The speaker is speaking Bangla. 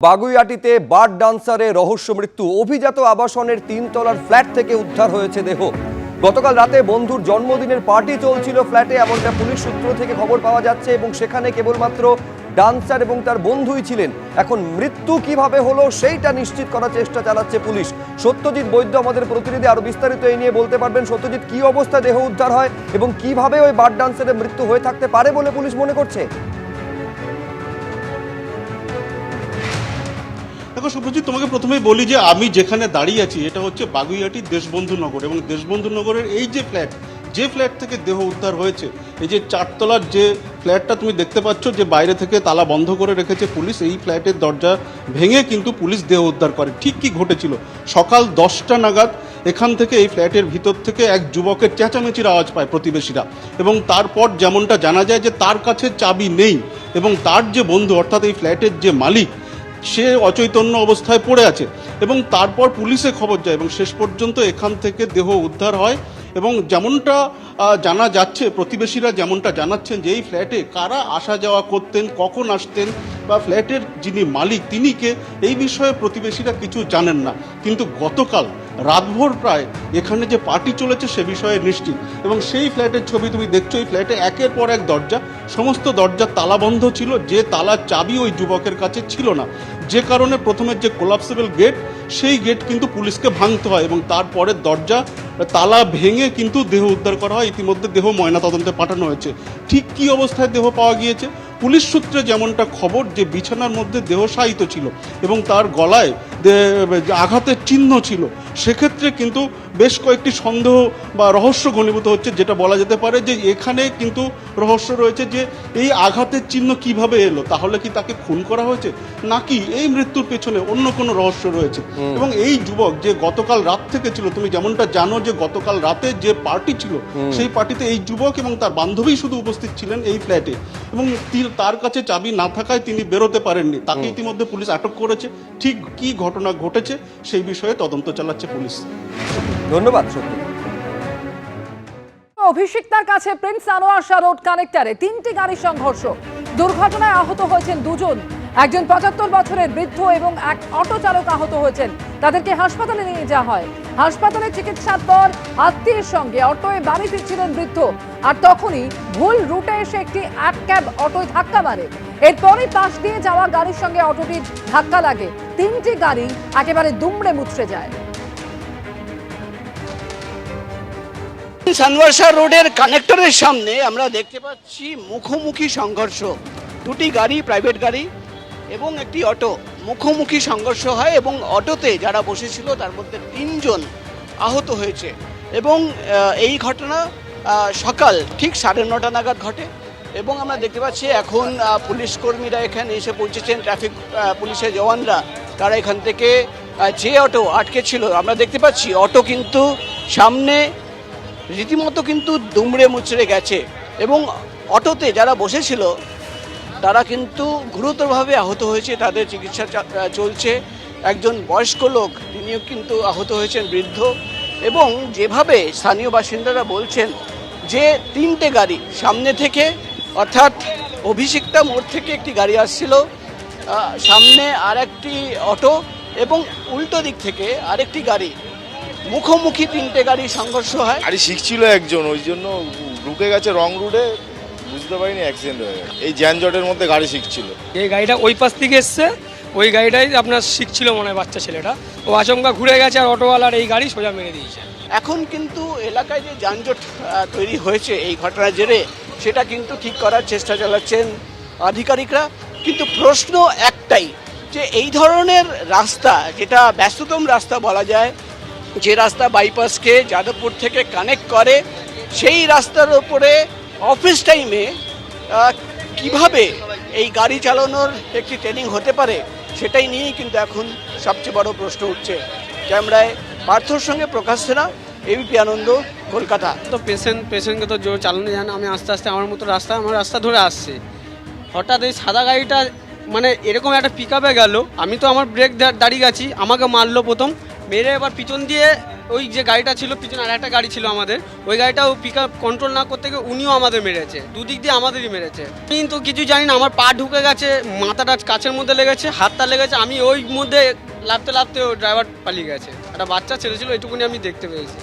বাগুইআটিতে বার ডান্সারে রহস্য মৃত্যু। অভিজাত আবাসনের 3 তলার ফ্ল্যাট থেকে উদ্ধার হয়েছে দেহ। গতকাল রাতে বন্ধুর জন্মদিনের পার্টি চলছিল ফ্ল্যাটে, এমনটা পুলিশ সূত্র থেকে খবর পাওয়া যাচ্ছে এবং সেখানে কেবলমাত্র ডান্সার এবং তার বন্ধুই ছিলেন। এখন মৃত্যু কিভাবে হলো সেইটা নিশ্চিত করার চেষ্টা চালাচ্ছে পুলিশ। সত্যজিৎ বৈদ্য আমাদের প্রতিনিধি, আরো বিস্তারিত এই নিয়ে বলতে পারবেন। সত্যজিৎ, কি অবস্থায় দেহ উদ্ধার হয় এবং কিভাবে ওই বার ডান্সারের মৃত্যু হয়ে থাকতে পারে বলে পুলিশ মনে করছে? দেখো সুপ্রজিৎ, তোমাকে প্রথমেই বলি যে আমি যেখানে দাঁড়িয়ে আছি এটা হচ্ছে বাগুইআটি দেশবন্ধু নগর, এবং দেশবন্ধু নগরের এই যে ফ্ল্যাট থেকে দেহ উদ্ধার হয়েছে, এই যে 4 তলার যে ফ্ল্যাটটা তুমি দেখতে পাচ্ছ, যে বাইরে থেকে তালা বন্ধ করে রেখেছে পুলিশ, এই ফ্ল্যাটের দরজা ভেঙে কিন্তু পুলিশ দেহ উদ্ধার করে। ঠিক কি ঘটেছিল, সকাল 10টা নাগাদ এখান থেকে এই ফ্ল্যাটের ভিতর থেকে এক যুবকের চেঁচামেচির আওয়াজ পায় প্রতিবেশীরা, এবং তারপর যেমনটা জানা যায় যে তার কাছে চাবি নেই এবং তার যে বন্ধু অর্থাৎ এই ফ্ল্যাটের যে মালিক সে অচৈতন্য অবস্থায় পড়ে আছে, এবং তারপর পুলিশে খবর যায় এবং শেষ পর্যন্ত এখান থেকে দেহ উদ্ধার হয়। এবং যেমনটা জানা যাচ্ছে, প্রতিবেশীরা যেমনটা জানাচ্ছেন যে এই ফ্ল্যাটে কারা আসা যাওয়া করতেন, কখন আসতেন, বা ফ্ল্যাটের যিনি মালিক তিনি কে, এই বিষয়ে প্রতিবেশীরা কিছু জানেন না। কিন্তু গতকাল রাতভর প্রায় এখানে যে পার্টি চলেছে সে বিষয়ে নিশ্চিত। এবং সেই ফ্ল্যাটের ছবি তুমি দেখছো, এই ফ্ল্যাটে একের পর এক দরজা, সমস্ত দরজা তালাবন্ধ ছিল, যে তালার চাবি ওই যুবকের কাছে ছিল না, যে কারণে প্রথমের যে কোলাপসেবল গেট সেই গেট কিন্তু পুলিশকে ভাঙতে হয় এবং তারপরে দরজা তালা ভেঙে কিন্তু দেহ উদ্ধার করা হয়। ইতিমধ্যে দেহ ময়নাতদন্তে পাঠানো হয়েছে। ঠিক কী অবস্থায় দেহ পাওয়া গিয়েছে, পুলিশ সূত্রে যেমনটা খবর যে বিছানার মধ্যে দেহ শায়িত ছিল এবং তার গলায় আঘাতের চিহ্ন ছিল। সেক্ষেত্রে কিন্তু বেশ কয়েকটি সন্দেহ বা রহস্য ঘনীভূত হচ্ছে, যেটা বলা যেতে পারে যে এখানে কিন্তু রহস্য রয়েছে যে এই আঘাতের চিহ্ন কিভাবে এলো, তাহলে কি তাকে খুন করা হয়েছে, নাকি এই মৃত্যুর পেছনে অন্য কোনো রহস্য রয়েছে। এবং এই যুবক যে গতকাল রাত থেকে ছিল, তুমি যেমনটা জানো যে গতকাল রাতে যে পার্টি ছিল সেই পার্টিতে এই যুবক এবং তার বান্ধবী শুধু উপস্থিত ছিলেন এই ফ্ল্যাটে, এবং তার কাছে চাবি না থাকায় তিনি বেরোতে পারেননি। তাকে ইতিমধ্যে পুলিশ আটক করেছে। ঠিক কি ঘটনা ঘটেছে সেই বিষয়ে তদন্ত চালাচ্ছে পুলিশ। ধন্যবাদ সত্যি। অভিষিক্তার কাছে প্রিন্স আনোয়ার শাহ রোড কানেক্টরে 3টি গাড়ি সংঘর্ষ, দুর্ঘটনায় আহত হয়েছেন 2 জন। একজন 75 বছরের বৃদ্ধ এবং এক অটো চালক আহত হয়েছেন। তাদেরকে হাসপাতালে নিয়ে যাওয়া হয়। হাসপাতালে চিকিৎসার পর আত্মীয়ের সঙ্গে অটোয় বাড়ি ফিরছিলেন বৃদ্ধ, আর তখনই ভুল রুটে এসে একটি এক ক্যাব অটোয় ধাক্কা মারে। এরপরই পাশ দিয়ে যাওয়া গাড়ির সঙ্গে অটোটির ধাক্কা লাগে। 3টি গাড়ি একেবারে দুমড়ে মুচড়ে যায়। আনোয়ার শাহ রোডের কানেক্টরের সামনে আমরা দেখতে পাচ্ছি মুখোমুখি সংঘর্ষ। 2টি গাড়ি, প্রাইভেট গাড়ি এবং একটি অটো মুখোমুখি সংঘর্ষ হয়, এবং অটোতে যারা বসেছিল তার মধ্যে 3 জন আহত হয়েছে। এবং এই ঘটনা সকাল ঠিক 9:30 নাগাদ ঘটে, এবং আমরা দেখতে পাচ্ছি এখন পুলিশ কর্মীরা এখানে এসে পৌঁছেছেন, ট্রাফিক পুলিশের জওয়ানরা। তারা এখান থেকে যে অটো আটকে ছিল, আমরা দেখতে পাচ্ছি অটো কিন্তু সামনে রীতিমতো কিন্তু দুমড়ে মুচড়ে গেছে, এবং অটোতে যারা বসেছিল তারা কিন্তু গুরুতরভাবে আহত হয়েছে। তাদের চিকিৎসা চলছে। একজন বয়স্ক লোক তিনিও কিন্তু আহত হয়েছেন, বৃদ্ধ। এবং যেভাবে স্থানীয় বাসিন্দারা বলছেন যে 3টে গাড়ি সামনে থেকে, অর্থাৎ অভিষিক্তা মোড় থেকে একটি গাড়ি আসছিল, সামনে আর একটি অটো, এবং উল্টো দিক থেকে আরেকটি গাড়ি, মুখোমুখি 3টে গাড়ি সংঘর্ষ হয়। গাড়ি শিখছিল একজন, ওই জন্য ঢুকে গেছে রং রুটে, বুঝতে পারিনি অ্যাক্সিডেন্ট হয়ে গেছে। এই যানজটের মধ্যে গাড়ি শিখছিল। এই গাড়িটা ওই পাশ থেকে এসছে, ওই গাড়িটাই আপনার শিখছিল মনে হয় বাচ্চা ছেলেটা, ও আচমকা ঘুরে গেছে আর অটোওয়ালার এই গাড়ি সোজা মেরে দিয়েছে। এখন কিন্তু এলাকায় যে যানজট তৈরি হয়েছে এই ঘটনার জেরে, সেটা কিন্তু ঠিক করার চেষ্টা চালাচ্ছেন আধিকারিকরা। কিন্তু প্রশ্ন একটাই, যে এই ধরনের রাস্তা, যেটা ব্যস্ততম রাস্তা বলা যায়, যে রাস্তা বাইপাসকে যাদবপুর থেকে কানেক্ট করে, সেই রাস্তার ওপরে অফিস টাইমে কিভাবে এই গাড়ি চালানোর একটি ট্রেনিং হতে পারে, সেটাই নিয়েই কিন্তু এখন সবচেয়ে বড় প্রশ্ন উঠছে। ক্যামেরায় পার্থর সঙ্গে প্রকাশ সেনা, এবিপি আনন্দ, কলকাতা। তো পেশেন্টকে তো জোর চালানো যায় না। আমি আস্তে আস্তে আমার মতো আমার রাস্তা ধরে আসছে, হঠাৎ এই সাদা গাড়িটা মানে এরকম একটা পিক আপে গেল। আমি তো আমার ব্রেক দাঁড়িয়ে গেছি, আমাকে মারলো প্রথম, মেরে এবার পিছন দিয়ে ওই যে গাড়িটা ছিল পিছনে আর একটা গাড়ি ছিল আমাদের, ওই গাড়িটাও পিক আপ কন্ট্রোল না করতে গিয়ে উনিও আমাদের মেরেছে, দুদিক দিয়ে আমাদেরই মেরেছে। কিন্তু কিছু জানি না, আমার পা ঢুকে গেছে, মাথাটা কাছের মধ্যে লেগেছে, হাতটা লেগেছে, আমি ওই মধ্যে লাফতে লাফতে ওই ড্রাইভার পালিয়ে গেছে। একটা বাচ্চা ছেলে ছিল, এইটুকুনি আমি দেখতে পেয়েছি।